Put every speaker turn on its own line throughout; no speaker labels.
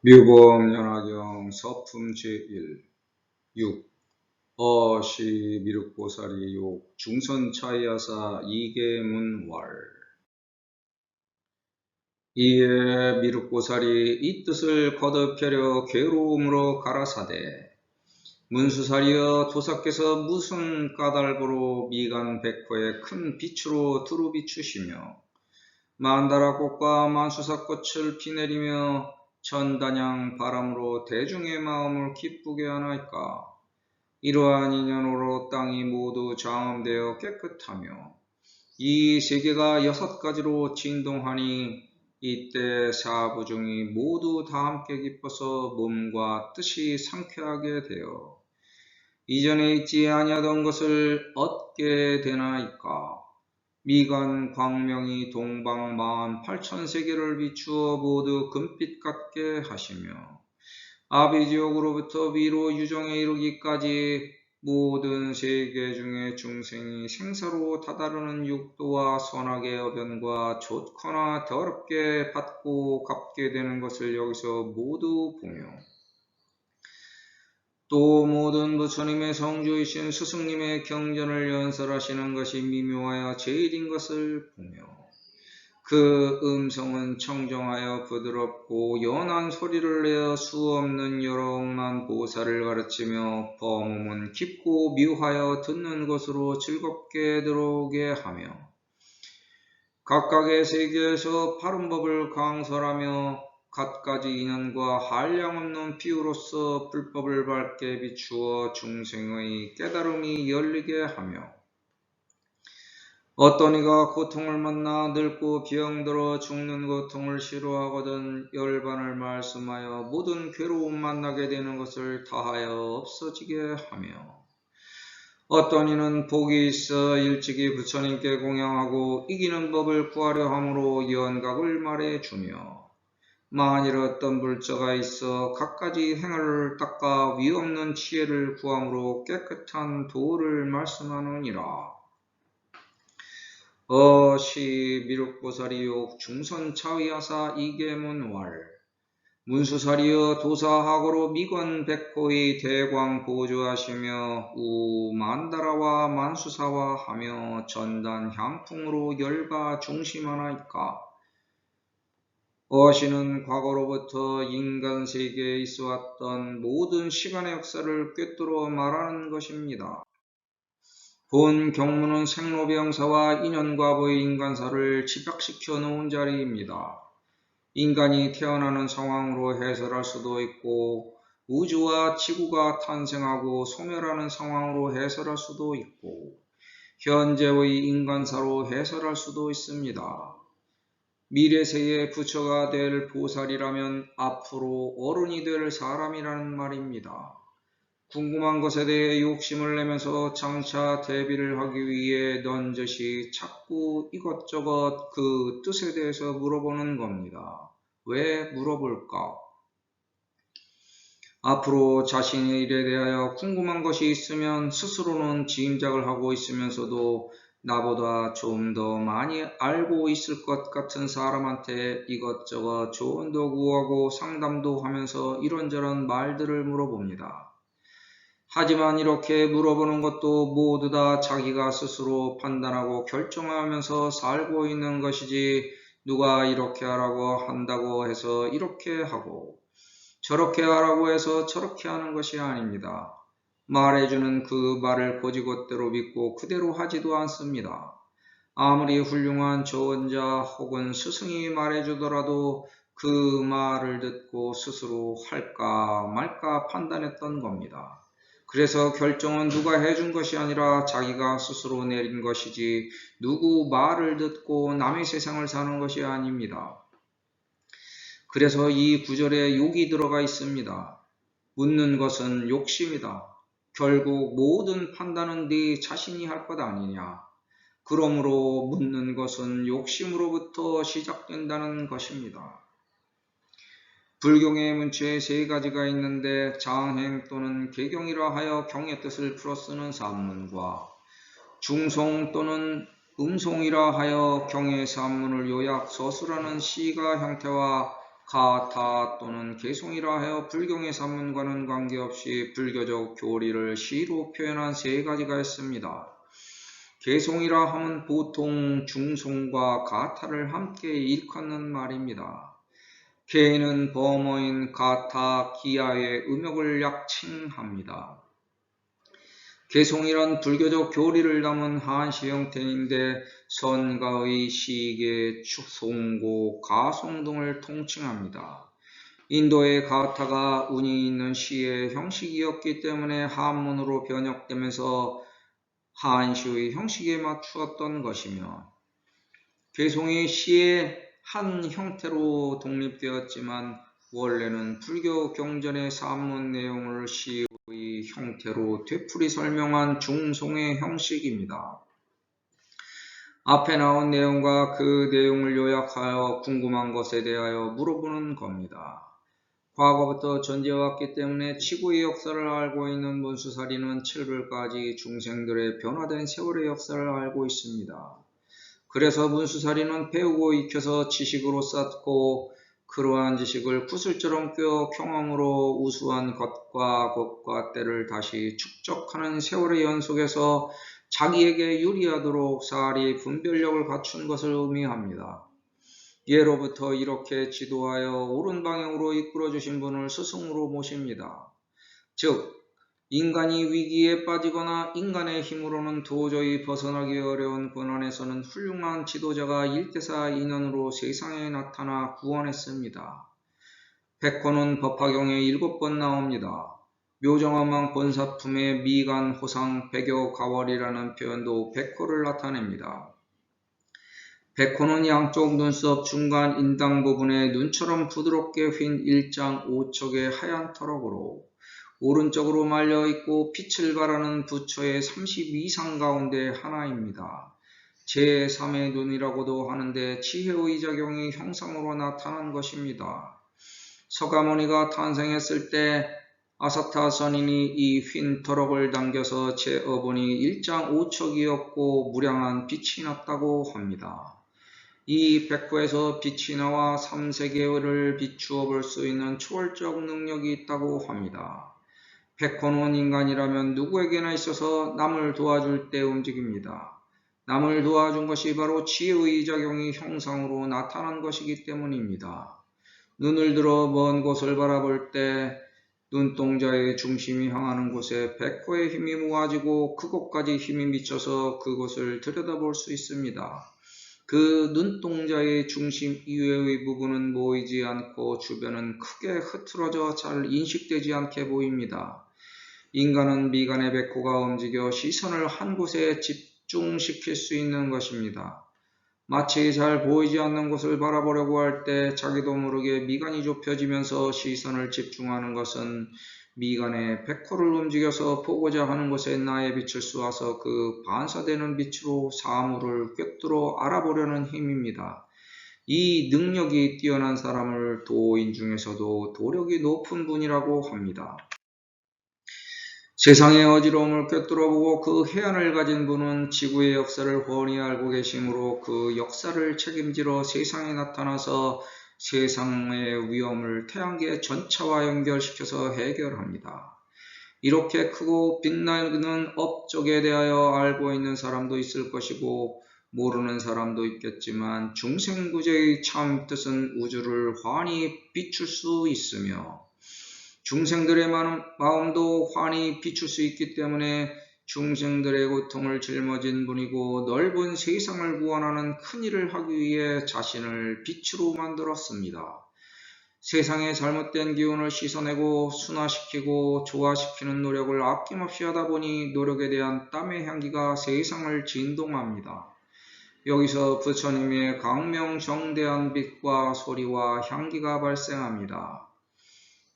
묘범연화경 서품 제1 6. 어시 미륵보살이 욕 중선차이하사 이계문왈. 이에 미륵보살이 이 뜻을 거듭하려 괴로움으로 가라사대, 문수사리여, 도사께서 무슨 까닭으로 미간 백호에 큰 빛으로 두루 비추시며 만다라 꽃과 만수사 꽃을 피내리며 천단양 바람으로 대중의 마음을 기쁘게 하나이까. 이러한 인연으로 땅이 모두 장엄되어 깨끗하며 이 세계가 6가지로 진동하니 이때 사부중이 모두 다 함께 기뻐서 몸과 뜻이 상쾌하게 되어 이전에 있지 아니하던 것을 얻게 되나이까. 미간 광명이 동방 48,000세계를 비추어 모두 금빛 같게 하시며 아비지옥으로부터 위로 유정에 이르기까지 모든 세계 중에 중생이 생사로 다다르는 육도와 선악의 어변과 좋거나 더럽게 받고 갚게 되는 것을 여기서 모두 보며 또 모든 부처님의 성주이신 스승님의 경전을 연설하시는 것이 미묘하여 제일인 것을 보며 그 음성은 청정하여 부드럽고 연한 소리를 내어 수없는 여러 억만 보살을 가르치며 범음은 깊고 묘하여 듣는 것으로 즐겁게 들어오게 하며 각각의 세계에서 바른 법을 강설하며 갖가지 인연과 한량없는 비유로서 불법을 밝게 비추어 중생의 깨달음이 열리게 하며 어떤 이가 고통을 만나 늙고 병들어 죽는 고통을 싫어하거든 열반을 말씀하여 모든 괴로움 만나게 되는 것을 다하여 없어지게 하며 어떤 이는 복이 있어 일찍이 부처님께 공양하고 이기는 법을 구하려 함으로 연각을 말해주며 만일 어떤 불자가 있어 갖가지 행을 닦아 위없는 지혜를 구함으로 깨끗한 도를 말씀하느니라. 어시 미륵보살이 욕 중선차의하사 이계문왈. 문수사리여, 도사하고로 미건 백호의 대광 보조하시며 우 만다라와 만수사와 하며 전단 향풍으로 열가 중심하나이까. 어시는 과거로부터 인간 세계에 있어왔던 모든 시간의 역사를 꿰뚫어 말하는 것입니다. 본 경문은 생로병사와 인연과보의 인간사를 집약시켜 놓은 자리입니다. 인간이 태어나는 상황으로 해설할 수도 있고 우주와 지구가 탄생하고 소멸하는 상황으로 해설할 수도 있고 현재의 인간사로 해설할 수도 있습니다. 미래세의 부처가 될 보살이라면 앞으로 어른이 될 사람이라는 말입니다. 궁금한 것에 대해 욕심을 내면서 장차 대비를 하기 위해 넌저시 자꾸 이것저것 그 뜻에 대해서 물어보는 겁니다. 왜 물어볼까? 앞으로 자신의 일에 대하여 궁금한 것이 있으면 스스로는 짐작을 하고 있으면서도 나보다 좀 더 많이 알고 있을 것 같은 사람한테 이것저것 조언도 구하고 상담도 하면서 이런저런 말들을 물어봅니다. 하지만 이렇게 물어보는 것도 모두 다 자기가 스스로 판단하고 결정하면서 살고 있는 것이지 누가 이렇게 하라고 한다고 해서 이렇게 하고 저렇게 하라고 해서 저렇게 하는 것이 아닙니다. 말해주는 그 말을 곧이곧대로 믿고 그대로 하지도 않습니다. 아무리 훌륭한 조언자 혹은 스승이 말해주더라도 그 말을 듣고 스스로 할까 말까 판단했던 겁니다. 그래서 결정은 누가 해준 것이 아니라 자기가 스스로 내린 것이지 누구 말을 듣고 남의 세상을 사는 것이 아닙니다. 그래서 이 구절에 욕이 들어가 있습니다. 묻는 것은 욕심이다. 결국 모든 판단은 네 자신이 할 것 아니냐. 그러므로 묻는 것은 욕심으로부터 시작된다는 것입니다. 불경의 문체에 3가지가 있는데 장행 또는 개경이라 하여 경의 뜻을 풀어 쓰는 산문과 중송 또는 음송이라 하여 경의 산문을 요약 서술하는 시가 형태와 가타 또는 개송이라 하여 불경의 산문과는 관계없이 불교적 교리를 시로 표현한 세 가지가 있습니다. 개송이라 하면 보통 중송과 가타를 함께 일컫는 말입니다. 개는 범어인 가타 기아의 음역을 약칭합니다. 개송이란 불교적 교리를 담은 한시 형태인데 선가의 시계, 송고, 가송 등을 통칭합니다. 인도의 가타가 운이 있는 시의 형식이었기 때문에 한문으로 번역되면서 한시의 형식에 맞추었던 것이며, 개송이 시의 한 형태로 독립되었지만 원래는 불교 경전의 산문 내용을 시의 형태로 되풀이 설명한 중송의 형식입니다. 앞에 나온 내용과 그 내용을 요약하여 궁금한 것에 대하여 물어보는 겁니다. 과거부터 존재해왔기 때문에 지구의 역사를 알고 있는 문수사리는 7불까지 중생들의 변화된 세월의 역사를 알고 있습니다. 그래서 문수사리는 배우고 익혀서 지식으로 쌓고 그러한 지식을 구슬처럼 꿰어 경험으로 우수한 것과 때를 다시 축적하는 세월의 연속에서 자기에게 유리하도록 사리 분별력을 갖춘 것을 의미합니다. 예로부터 이렇게 지도하여 옳은 방향으로 이끌어 주신 분을 스승으로 모십니다. 즉, 인간이 위기에 빠지거나 인간의 힘으로는 도저히 벗어나기 어려운 고난에서는 훌륭한 지도자가 일대사 인원으로 세상에 나타나 구원했습니다. 백호는 법화경에 7번 나옵니다. 묘정엄한 본사품의 미간, 호상, 백여, 가월이라는 표현도 백호를 나타냅니다. 백호는 양쪽 눈썹 중간 인당 부분에 눈처럼 부드럽게 휜 일장 5척의 하얀 터럭으로 오른쪽으로 말려있고 빛을 발하는 부처의 32상 가운데 하나입니다. 제3의 눈이라고도 하는데 지혜의 작용이 형상으로 나타난 것입니다. 서가모니가 탄생했을 때 아사타 선인이 이 휜 터럭을 당겨서 재어보니 일장 5척이었고 무량한 빛이 났다고 합니다. 이 백호에서 빛이 나와 3세계를 비추어 볼 수 있는 초월적 능력이 있다고 합니다. 백호는 인간이라면 누구에게나 있어서 남을 도와줄 때 움직입니다. 남을 도와준 것이 바로 지혜의 작용이 형상으로 나타난 것이기 때문입니다. 눈을 들어 먼 곳을 바라볼 때 눈동자의 중심이 향하는 곳에 백호의 힘이 모아지고 그곳까지 힘이 미쳐서 그곳을 들여다볼 수 있습니다. 그 눈동자의 중심 이외의 부분은 모이지 않고 주변은 크게 흐트러져 잘 인식되지 않게 보입니다. 인간은 미간의 백호가 움직여 시선을 한 곳에 집중시킬 수 있는 것입니다. 마치 잘 보이지 않는 곳을 바라보려고 할 때 자기도 모르게 미간이 좁혀지면서 시선을 집중하는 것은 미간의 백호를 움직여서 보고자 하는 곳에 나의 빛을 쏘아서 그 반사되는 빛으로 사물을 꿰뚫어 알아보려는 힘입니다. 이 능력이 뛰어난 사람을 도인 중에서도 도력이 높은 분이라고 합니다. 세상의 어지러움을 꿰뚫어보고 그 해안을 가진 분은 지구의 역사를 훤히 알고 계시므로 그 역사를 책임지러 세상에 나타나서 세상의 위험을 태양계 전차와 연결시켜서 해결합니다. 이렇게 크고 빛나는 업적에 대하여 알고 있는 사람도 있을 것이고 모르는 사람도 있겠지만 중생구제의 참 뜻은 우주를 환히 비출 수 있으며 중생들의 마음도 환히 비출 수 있기 때문에 중생들의 고통을 짊어진 분이고 넓은 세상을 구원하는 큰 일을 하기 위해 자신을 빛으로 만들었습니다. 세상의 잘못된 기운을 씻어내고 순화시키고 조화시키는 노력을 아낌없이 하다 보니 노력에 대한 땀의 향기가 세상을 진동합니다. 여기서 부처님의 강명정대한 빛과 소리와 향기가 발생합니다.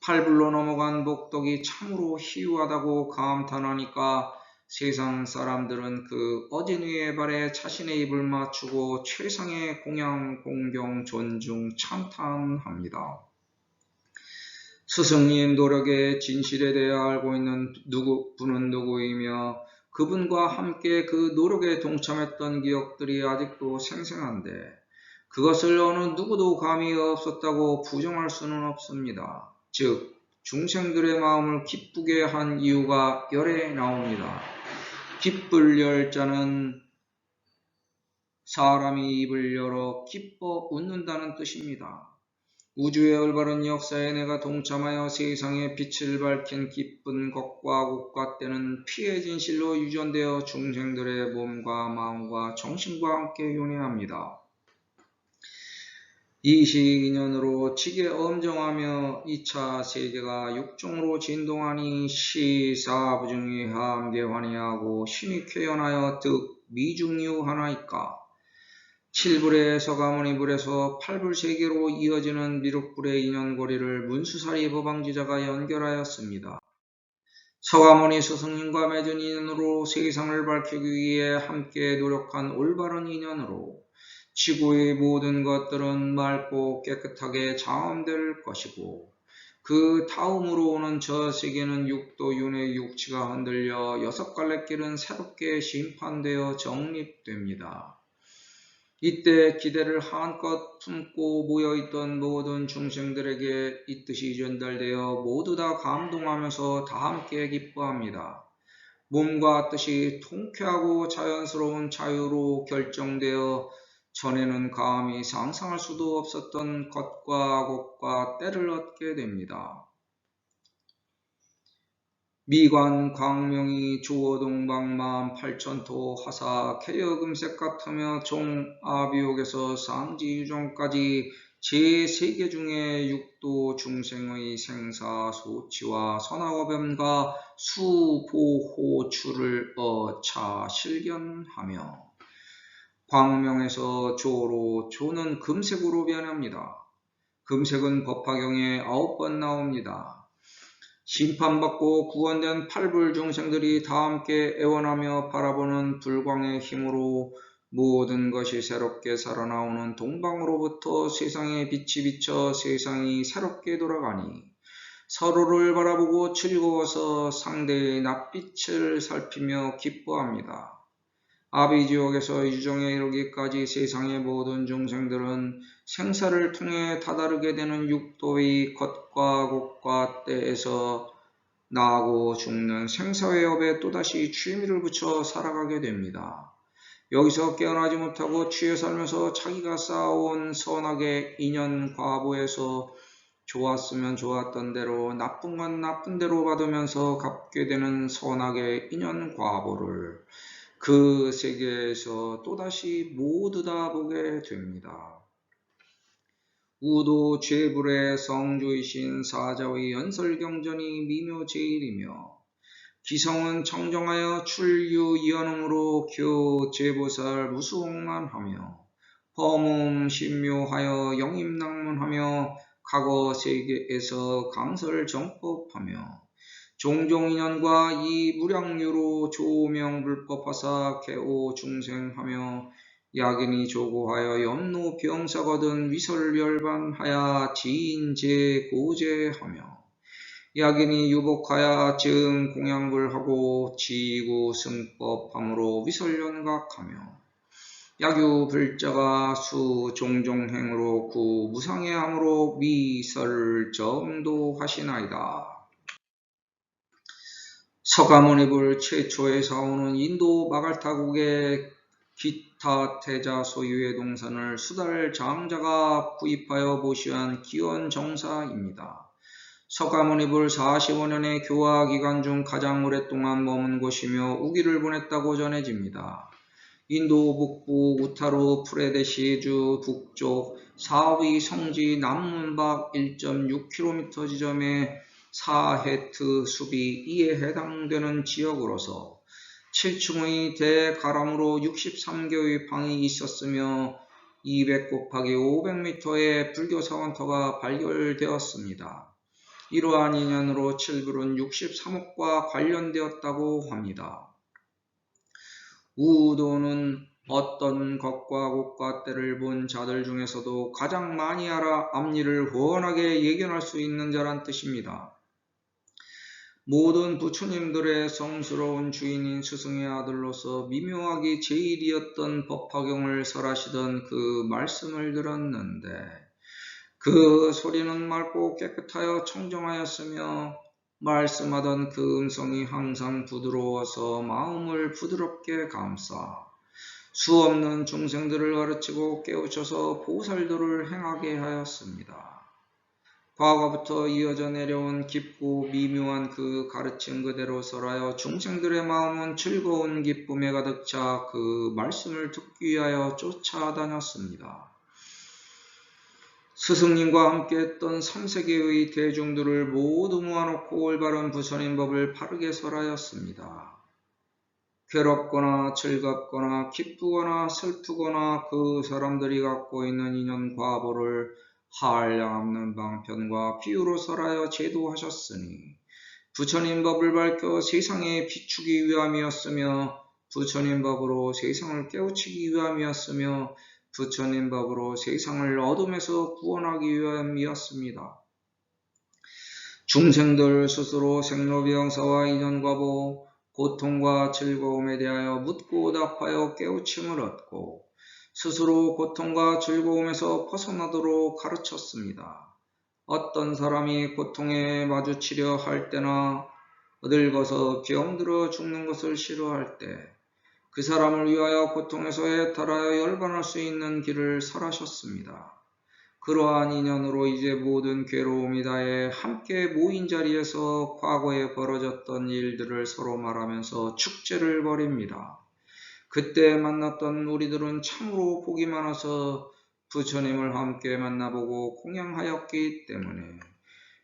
8불로 넘어간 복덕이 참으로 희유하다고 감탄하니까 세상 사람들은 그 어진 위의 발에 자신의 입을 맞추고 최상의 공양, 공경, 존중, 찬탄합니다. 스승님 노력의 진실에 대해 알고 있는 분은 누구이며 그분과 함께 그 노력에 동참했던 기억들이 아직도 생생한데 그것을 어느 누구도 감이 없었다고 부정할 수는 없습니다. 즉 중생들의 마음을 기쁘게 한 이유가 열에 나옵니다. 기쁠 열자는 사람이 입을 열어 기뻐 웃는다는 뜻입니다. 우주의 올바른 역사에 내가 동참하여 세상에 빛을 밝힌 기쁜 것과 국가 때는 피의 진실로 유전되어 중생들의 몸과 마음과 정신과 함께 윤회합니다. 이 시인연으로 지게 엄정하며 2차 세계가 육종으로 진동하니 시사부중이 함께 환희하고 신이 쾌연하여 득 미중유하나이까. 7불의 서가모니불에서 8불 세계로 이어지는 미륵불의 인연고리를 문수사리 법왕지자가 연결하였습니다. 서가모니 스승님과 맺은 인연으로 세상을 밝히기 위해 함께 노력한 올바른 인연으로 지구의 모든 것들은 맑고 깨끗하게 장엄될 것이고 그 다음으로 오는 저 세계는 육도윤의 육치가 흔들려 6갈래길은 새롭게 심판되어 정립됩니다. 이때 기대를 한껏 품고 모여있던 모든 중생들에게 이 뜻이 전달되어 모두 다 감동하면서 다 함께 기뻐합니다. 몸과 뜻이 통쾌하고 자연스러운 자유로 결정되어 전에는 감히 상상할 수도 없었던 것과 곡과 때를 얻게 됩니다. 미관 광명이 조어동방만 8천토 하사 개여금색 같으며 종아비옥에서 상지유종까지 제3계 중에 육도 중생의 생사소치와 선악어변과 수보호추를 어차 실견하며 광명에서 조로 조는 금색으로 변합니다. 금색은 법화경에 9번 나옵니다. 심판받고 구원된 8불 중생들이 다 함께 애원하며 바라보는 불광의 힘으로 모든 것이 새롭게 살아나오는 동방으로부터 세상에 빛이 비쳐 세상이 새롭게 돌아가니 서로를 바라보고 즐거워서 상대의 낯빛을 살피며 기뻐합니다. 아비지옥에서 유정에 이르기까지 세상의 모든 중생들은 생사를 통해 다다르게 되는 육도의 겉과 곡과 때에서 나고 죽는 생사의 업에 또다시 취미를 붙여 살아가게 됩니다. 여기서 깨어나지 못하고 취해 살면서 자기가 쌓아온 선악의 인연 과보에서 좋았으면 좋았던 대로 나쁜 건 나쁜 대로 받으면서 갚게 되는 선악의 인연 과보를 그 세계에서 또다시 모두 다 보게 됩니다. 우도 죄불의 성조이신 사자의 연설경전이 미묘제일이며 기성은 청정하여 출유이언음으로 교제보살 무수홍만하며 범음 신묘하여 영임낭문하며 과거 세계에서 강설정법하며 종종인연과 이 무량유로 조명불법하사 개오 중생하며 야긴이 조고하여 염노 병사거든 위설열반하야 지인제고제하며 야긴이 유복하여 증 공양불하고 지구 승법함으로 위설연각하며 야규불자가 수 종종행으로 구 무상해함으로 미설정도하시나이다. 서가모니불 최초에 사오는 인도 마갈타국의 기타 태자 소유의 동산을 수달 장자가 구입하여 보시한 기원 정사입니다. 서가모니불 45년의 교화 기간 중 가장 오랫동안 머문 곳이며 우기를 보냈다고 전해집니다. 인도 북부 우타루 프레데시주 북쪽 사위 성지 남문박 1.6km 지점에 사헤트 숲이 이에 해당되는 지역으로서 7층의 대가람으로 63개의 방이 있었으며 200 곱하기 500m의 불교사원터가 발견되었습니다. 이러한 인연으로 7불은 63억과 관련되었다고 합니다. 우도는 어떤 것과 곡과 때를 본 자들 중에서도 가장 많이 알아 앞일을 훤하게 예견할 수 있는 자란 뜻입니다. 모든 부처님들의 성스러운 주인인 스승의 아들로서 미묘하기 제일이었던 법화경을 설하시던 그 말씀을 들었는데 그 소리는 맑고 깨끗하여 청정하였으며 말씀하던 그 음성이 항상 부드러워서 마음을 부드럽게 감싸 수없는 중생들을 가르치고 깨우쳐서 보살도를 행하게 하였습니다. 과거부터 이어져 내려온 깊고 미묘한 그 가르침 그대로 설하여 중생들의 마음은 즐거운 기쁨에 가득 차 그 말씀을 듣기 위하여 쫓아다녔습니다. 스승님과 함께 했던 3세계의 대중들을 모두 모아놓고 올바른 부처님 법을 바르게 설하였습니다. 괴롭거나 즐겁거나 기쁘거나 슬프거나 그 사람들이 갖고 있는 인연 과보를 한량없는 방편과 비유로 설하여 제도하셨으니 부처님 법을 밝혀 세상에 비추기 위함이었으며 부처님 법으로 세상을 깨우치기 위함이었으며 부처님 법으로 세상을 어둠에서 구원하기 위함이었습니다. 중생들 스스로 생로병사와 인연과보, 고통과 즐거움에 대하여 묻고 답하여 깨우침을 얻고 스스로 고통과 즐거움에서 벗어나도록 가르쳤습니다. 어떤 사람이 고통에 마주치려 할 때나 늙어서 병들어 죽는 것을 싫어할 때 그 사람을 위하여 고통에서 해탈하여 열반할 수 있는 길을 설하셨습니다. 그러한 인연으로 이제 모든 괴로움이 다해 함께 모인 자리에서 과거에 벌어졌던 일들을 서로 말하면서 축제를 벌입니다. 그때 만났던 우리들은 참으로 복이 많아서 부처님을 함께 만나보고 공양하였기 때문에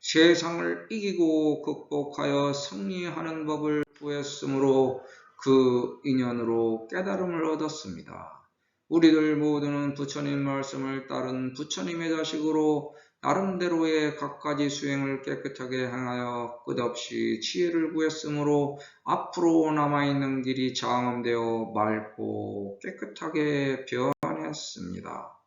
세상을 이기고 극복하여 승리하는 법을 구했으므로 그 인연으로 깨달음을 얻었습니다. 우리들 모두는 부처님 말씀을 따른 부처님의 자식으로 나름대로의 갖가지 수행을 깨끗하게 행하여 끝없이 지혜를 구했으므로 앞으로 남아있는 길이 장엄되어 맑고 깨끗하게 변했습니다.